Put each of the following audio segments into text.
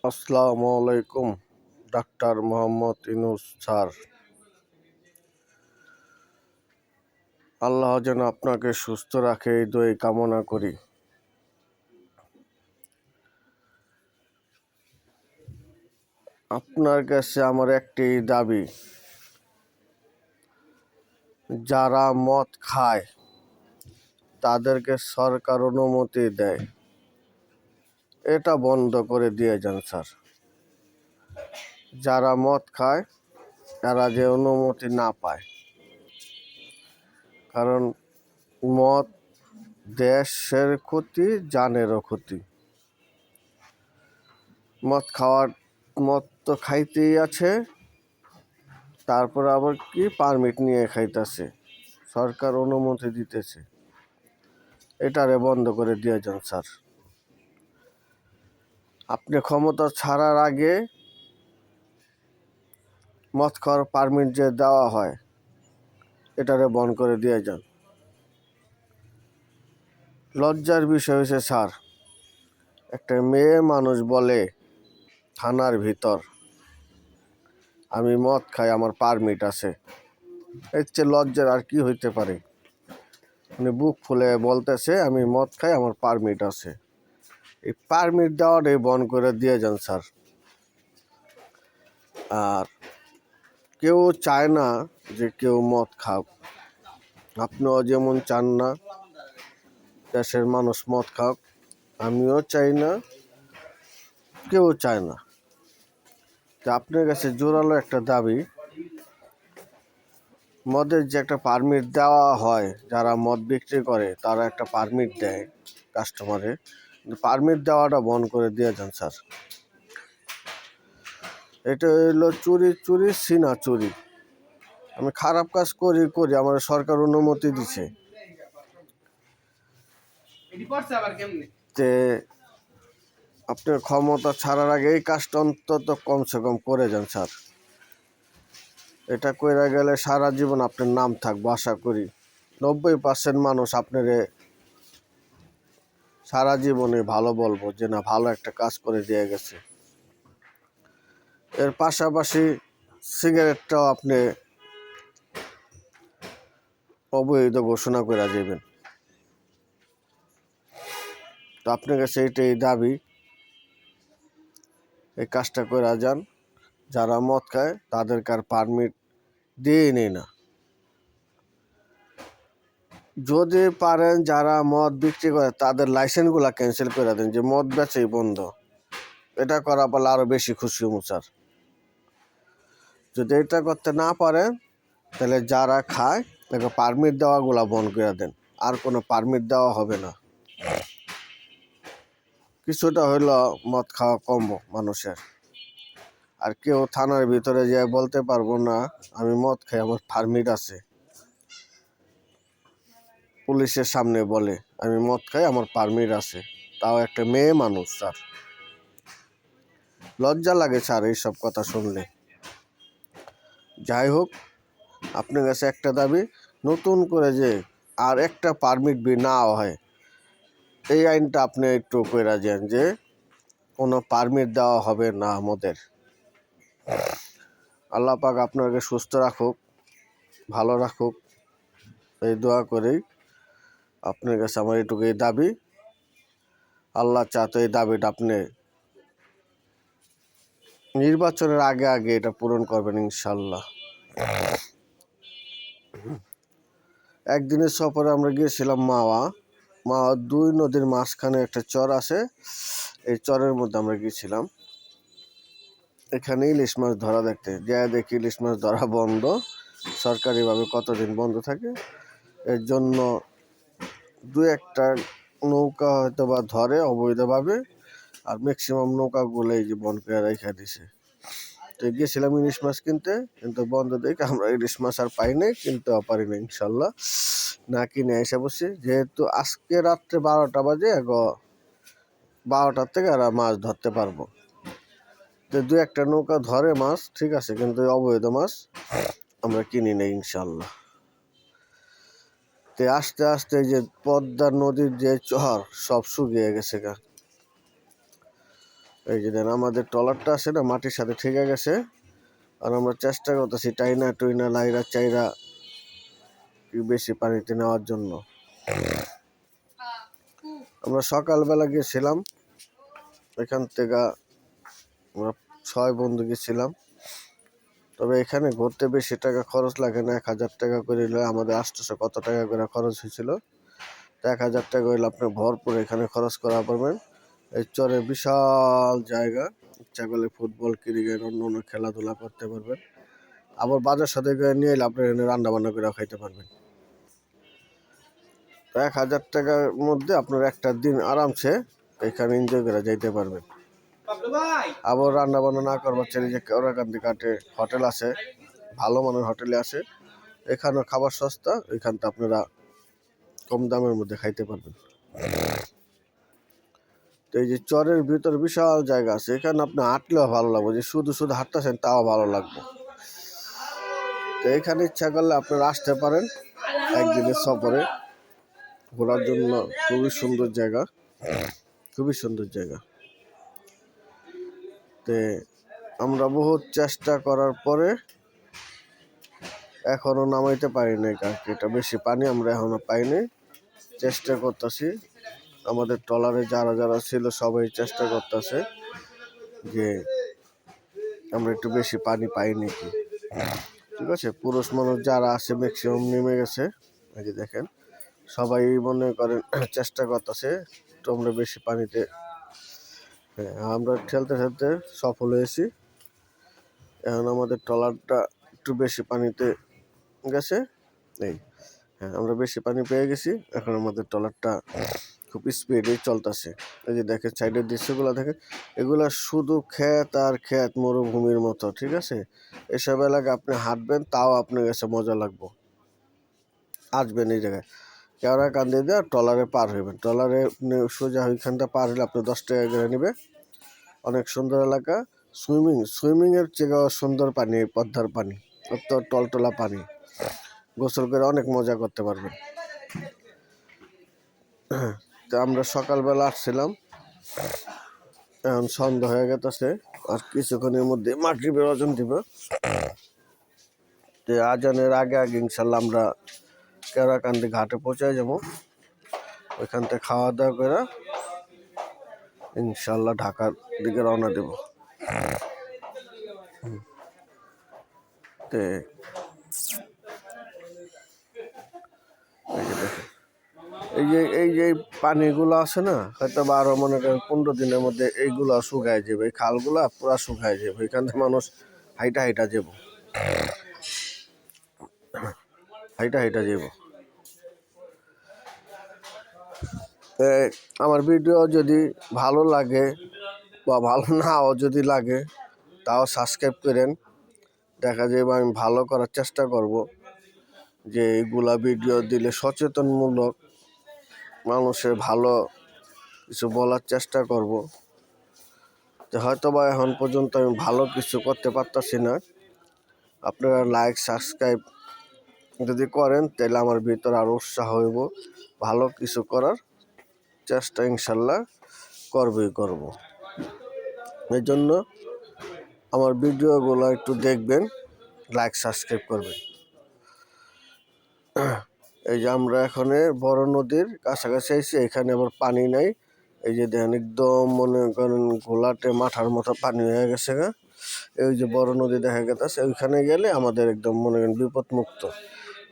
আসসালামু আলাইকুম। Doctor Mohammad Yunus sir, আল্লাহ যেন আপনাকে সুস্থ রাখে এই দোয়া কামনা করি। আপনার কাছে আমার একটি দাবি, যারা মদ খায় তাদেরকে সরকার অনুমতি দেয়, এটা বন্ধ করে দিয়ে যান স্যার। যারা মদ খায় তারা যে অনুমতি না পায়, কারণ মদ দেশের ক্ষতি, জানেরও ক্ষতি। মদ তো খাইতেই আছে, তারপর আবার কি পারমিট নিয়ে খাইতেছে, সরকার অনুমতি দিতেছে, এটারে বন্ধ করে দিয়ে যান স্যার। আপনি ক্ষমতা ছাড়ার আগে মদ খাওয়ার পারমিট যে দেওয়া হয়, এটারে বন্ধ করে দিয়ে যান। লজ্জার বিষয় হয়েছে স্যার, একটা মেয়ে মানুষ বলে থানার ভিতর, আমি মদ খাই, আমার পারমিট আছে। এর চেয়ে লজ্জার আর কি হইতে পারে? উনি বুক ফুলে বলতেছে আমি মদ খাই, আমার পারমিট আছে। এই পারমিট দেওয়াটাই বন্ধ করে দিয়ে যান স্যার। আর কেউ চায় না যে কেউ মদ খাক, আপনিও যেমন চান না দেশের মানুষ মদ খাক, আমিও চাই না, কেউ চায় না। তো আপনার কাছে জোরালো একটা দাবি, মদের যে একটা পারমিট দেওয়া হয়, যারা মদ বিক্রি করে তারা একটা পারমিট দেয় কাস্টমারে, পারমিট দেওয়াটা বন্ধ করে দিয়ে যান স্যার। এটা হইলো চুরি সিনা চুরি। আমি খারাপ কাজ করি আমার সরকার অনুমতি দিছে, তে আপনার ক্ষমতা ছাড়ার আগে এই কাজটা অন্তত কমসে কম করে যান স্যার। এটা কইরা গেলে সারা জীবন আপনার নাম থাকবো আশা করি। 90% মানুষ আপনারে সারা জীবনে ভালো বলবো যে না, ভালো একটা কাজ করে দিয়ে গেছে। এর পাশাপাশি সিগারেটটাও আপনি অবৈধ ঘোষণা করে যাবেন। তো আপনার কাছে এটাই দাবি, এই কাজটা করে যান। যারা মদ খায় তাদেরকে আর পারমিট দিয়ে নেই না। যদি পারেন যারা মদ বিক্রি করে তাদের লাইসেন্সগুলো ক্যান্সেল করে দেন, যে মদ বেচেই বন্ধ। এটা করা পারলে আরও বেশি খুশি হবো স্যার। যদি এটা করতে না পারেন তাহলে যারা খায় তাকে পারমিট দেওয়াগুলা বন্ধ করে দেন, আর কোনো পারমিট দেওয়া হবে না। কিছুটা হইল মদ খাওয়া কমবো মানুষের। আর কেউ থানার ভিতরে যেয়ে বলতে পারবো না আমি মদ খাই, আমার পারমিট আছে। পুলিশের সামনে বলে আমি মদ খাই, আমার পারমিট আছে, তাও একটা মেয়ে মানুষ স্যার। লজ্জা লাগে স্যার এইসব কথা শুনলে। যাই হোক, আপনার কাছে একটা দাবি, নতুন করে যে আর একটা পারমিট বি না হয়, এই আইনটা আপনি একটু কইরা যান যে কোনো পারমিট দেওয়া হবে না আমাদের। আল্লাহ পাক আপনাকে সুস্থ রাখুক, ভালো রাখুক, এই দোয়া করেই আপনার কাছে আমার এইটুকুই দাবি। আল্লাহ চাতে এই দাবিটা আপনি নির্বাচনের আগে আগে এটা পূরণ করবেন ইনশাল্লাহ। একদিনের সফরে আমরা গিয়েছিলাম মাওয়া 2 নদীর মাঝখানে একটা চর আছে, এই চরের মধ্যে আমরা গিয়েছিলাম। এখানে ইলিশ মাছ ধরা দেখতে যায়, দেখি ইলিশ মাছ ধরা বন্ধ, সরকারিভাবে কতদিন বন্ধ থাকে। এর জন্য 2-1টা নৌকা হয়তো বা ধরে অবৈধভাবে, আর ম্যাক্সিমাম নৌকাগুলো এই যে বন্ধ করে রেখে দিছে। তো গিয়েছিলাম ইলিশ মাছ কিনতে, কিন্তু বন্ধ দেখে আমরা ইলিশ মাছ আর পাই নাই, কিনতেও পারি না ইনশাল্লাহ, না কিনে এসে বসছি। যেহেতু আজকে রাত্রে 12টা বাজে, 12টার থেকে আর মাছ ধরতে পারবো। তো 2-1টা নৌকা ধরে মাছ ঠিক আছে, কিন্তু অবৈধ মাছ আমরা কিনি নেই ইনশাল্লাহ। তো আস্তে আস্তে যে পদ্মা নদীর যে চর সব শুকিয়ে গেছে গা। এই যে দেন আমাদের ট্রলারটা আছে না মাটির সাথে ঠেকে গেছে, আর আমরা চেষ্টা করতেছি টাইনা টুইনা লাইরা চাইরা বেশি পানিতে নেওয়ার জন্য। আমরা সকালবেলা গিয়েছিলাম, এখান থেকে আমরা 6 বন্ধু গেছিলাম। তবে এখানে ঘুরতে বেশি টাকা খরচ লাগে না, 1000 টাকা করে হলে আমাদের 800 কত টাকা করে খরচ হয়েছিল। তো 1000 টাকা হইলে আপনি ভরপুর এখানে খরচ করা পারবেন। এই চরে বিশাল জায়গা, ইচ্ছা করলে ফুটবল ক্রিকেট অন্য অন্য খেলাধুলা করতে পারবেন। আবার বাজার সাথে নিয়ে এলে আপনি এখানে রান্না বান্না করে খাইতে পারবেন। তো 1000 টাকার মধ্যে আপনার একটা দিন আরামসে এখানে এনজয় করে যাইতে পারবেন। আবার রান্না বান্না না করবার চাইলে যে কেওড়াকান্দি ঘাটে হোটেল আছে, ভালো মানের হোটেলে আছে, এখানেও খাবার সস্তা, এখানটা আপনারা কম দামের মধ্যে খাইতে পারবেন। তো এই যে চরের ভিতরে বিশাল জায়গা আছে, এখানে আপনি হাঁটলেও ভালো লাগবে, যে শুধু শুধু হাঁটতেছেন তাও ভালো লাগবে। তো এখানে ইচ্ছা করলে আপনারা আসতে পারেন একদিনের সফরে ঘোরার জন্য। খুবই সুন্দর জায়গা, খুবই সুন্দর জায়গা। তে আমরা বহুত চেষ্টা করার পরে এখনো নামাইতে পারি নাই, কারণ এটা বেশি পানি আমরা এখনো পাইনি। চেষ্টা করতেছি, আমাদের ট্রলারে যারা যারা ছিল সবাই চেষ্টা করতেছে যে আমরা একটু বেশি পানি পাই নাকি। ঠিক আছে, পুরুষ মানুষ যারা আছে ম্যাক্সিমাম নেমে গেছে, এই যে দেখেন সবাই মনে করেন চেষ্টা করতেছে তো আমরা বেশি পানিতে। হ্যাঁ, আমরা ঠেলতে ঠেলতে সফল হয়েছি। এখন আমাদের ট্রলারটা একটু বেশি পানিতে গেছে। এই হ্যাঁ, আমরা বেশি পানি পেয়ে গেছি, এখন আমাদের ট্রলারটা খুব স্পিডে চলতেছে। এই যে দেখেন সাইডের দৃশ্যগুলো দেখেন, এগুলা শুধু ক্ষেত আর ক্ষেত, মরুভূমির মতো। ঠিক আছে, এসব এলাকায় আপনি হাঁটবেন তাও আপনার কাছে মজা লাগবে। আসবেন এই জায়গায় কেওড়াকান্দি দিয়ে ট্রলারে পার হইবেন, ট্রলারে সোজা ওইখানটা পার হলে আপনি 10 টাকা করে নেবে। অনেক সুন্দর এলাকা, সুইমিংয়ের চেয়ে সুন্দর পানি, পদ্মার পানি, অত টলটলা পানি, গোসল করে অনেক মজা করতে পারবেন। তো আমরা সকালবেলা আসছিলাম, এখন সন্ধ্যা হয়ে গেছে, আর কিছুক্ষণের মধ্যে মাটি বিসর্জন দিব। তো আজানের আগে আগে ইনশাল্লাহ আমরা কেওড়াকান্দি ঘাটে পৌঁছায় যাবো, ওইখান থেকে খাওয়া দাওয়া করে ইনশাল্লাহ ঢাকার দিকে রওনা দেব। তে এই যে পানিগুলো আছে না, হয়তো বা আরো মনে করেন 15 দিনের মধ্যে এইগুলো শুকায় যাবে, এই খালগুলা পুরা শুকায় যাবে, এখান থেকে মানুষ হাইটা হাইটা যাব, হাইটা হাইটা যাব। আমার ভিডিও যদি ভালো লাগে বা ভালো নাও যদি লাগে তাও সাবস্ক্রাইব করেন। দেখা যাবে আমি ভালো করার চেষ্টা করব, যে এইগুলা ভিডিও দিলে সচেতনমূলক মানুষের ভালো কিছু বলার চেষ্টা করব। যে হয়তো বা এখন পর্যন্ত আমি ভালো কিছু করতে পারতাছি না, আপনারা লাইক সাবস্ক্রাইব যদি করেন তাহলে আমার ভিতরে আরও উৎসাহ হইব, ভালো কিছু করার চেষ্টা ইনশাল্লাহ করব। এই জন্য আমার ভিডিওগুলো একটু দেখবেন, লাইক সাবস্ক্রাইব করবেন। এই যে আমরা এখানে বড় নদীর কাছাকাছি আইছি, এখানে আবার পানি নাই। এই যে দেখেন একদম মনে করেন ঘোলাটে মাথার মতো পানি হয়ে গেছে গা। এই যে বড় নদী দেখা গেছে, ওইখানে গেলে আমাদের একদম মনে করেন বিপদ মুক্ত।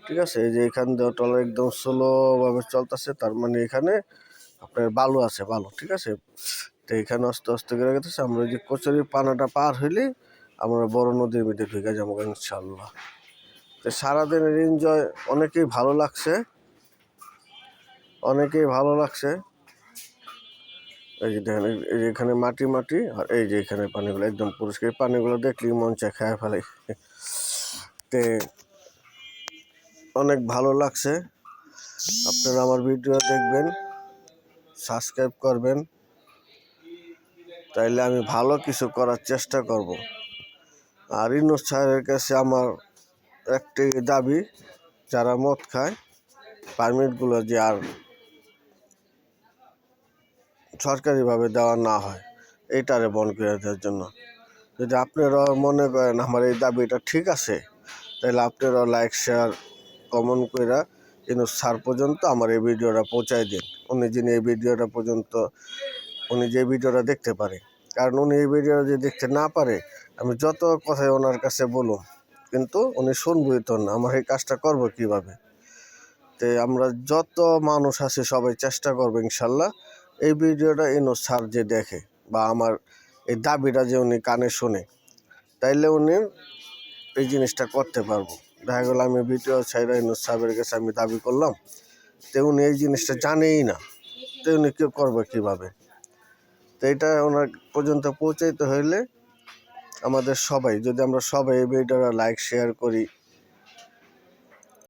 ঠিক আছে, এই যে এখান দিয়ে ট্রলার একদম স্লো ভাবে চলতেছে, তার মানে এখানে আপনার বালু আছে, বালু। ঠিক আছে, তো এখানে আস্তে আস্তে করে গেছে, আমরা যে কচুরির পানাটা পার হইলে আমরা বড় নদীর মধ্যে ঢুকে যাবো ইনশাল্লাহ। তো সারাদিনের এনজয় অনেকেই ভালো লাগছে, অনেকেই ভালো লাগছে। এই যে দেখেন এখানে মাটি মাটি, আর এই যে এখানে পানিগুলো একদম পরিষ্কার, পানিগুলো দেখলেই মন চায় খায় ফেলাই। তে অনেক ভালো লাগছে, আপনারা আমার ভিডিও দেখবেন, সাবস্ক্রাইব করবেন, তাইলে আমি ভালো কিছু করার চেষ্টা করব। আর ইউনূস স্যারের কাছে আমার একটি দাবি, যারা মদ খায় পারমিটগুলো যে আর সরকারিভাবে দেওয়া না হয়, এইটারে বন্ধ করে দেওয়ার জন্য। যদি আপনারা মনে করেন আমার এই দাবিটা ঠিক আছে, তাহলে আপনারা লাইক শেয়ার কমেন্ট করে কিন্তু স্যার পর্যন্ত আমার এই ভিডিওটা পৌঁছায় দিন। উনি যিনি এই ভিডিওটা পর্যন্ত উনি যে ভিডিওটা দেখতে পারে, কারণ উনি এই ভিডিওটা যদি দেখতে না পারে আমি যত কথাই ওনার কাছে বলুন কিন্তু উনি শুনবই তো না, আমার এই কাজটা করবো কীভাবে। তো আমরা যত মানুষ আছে সবাই চেষ্টা করবো ইনশাল্লাহ এই ভিডিওটা ইনো স্যার যে দেখে বা আমার এই দাবিটা যে উনি কানে শোনে, তাইলে উনি এই জিনিসটা করতে পারবো। দেখা গেলো আমি ভিডিও ছাইরা ইনো সাহেবের কাছে আমি দাবি করলাম, তো উনি এই জিনিসটা জানেই না, তো উনি কেউ করবে কীভাবে। তো এটা ওনার পর্যন্ত পৌঁছাইতে হইলে আমাদের সবাই, যদি আমরা সবাই এই ভিডিওটা লাইক শেয়ার করি,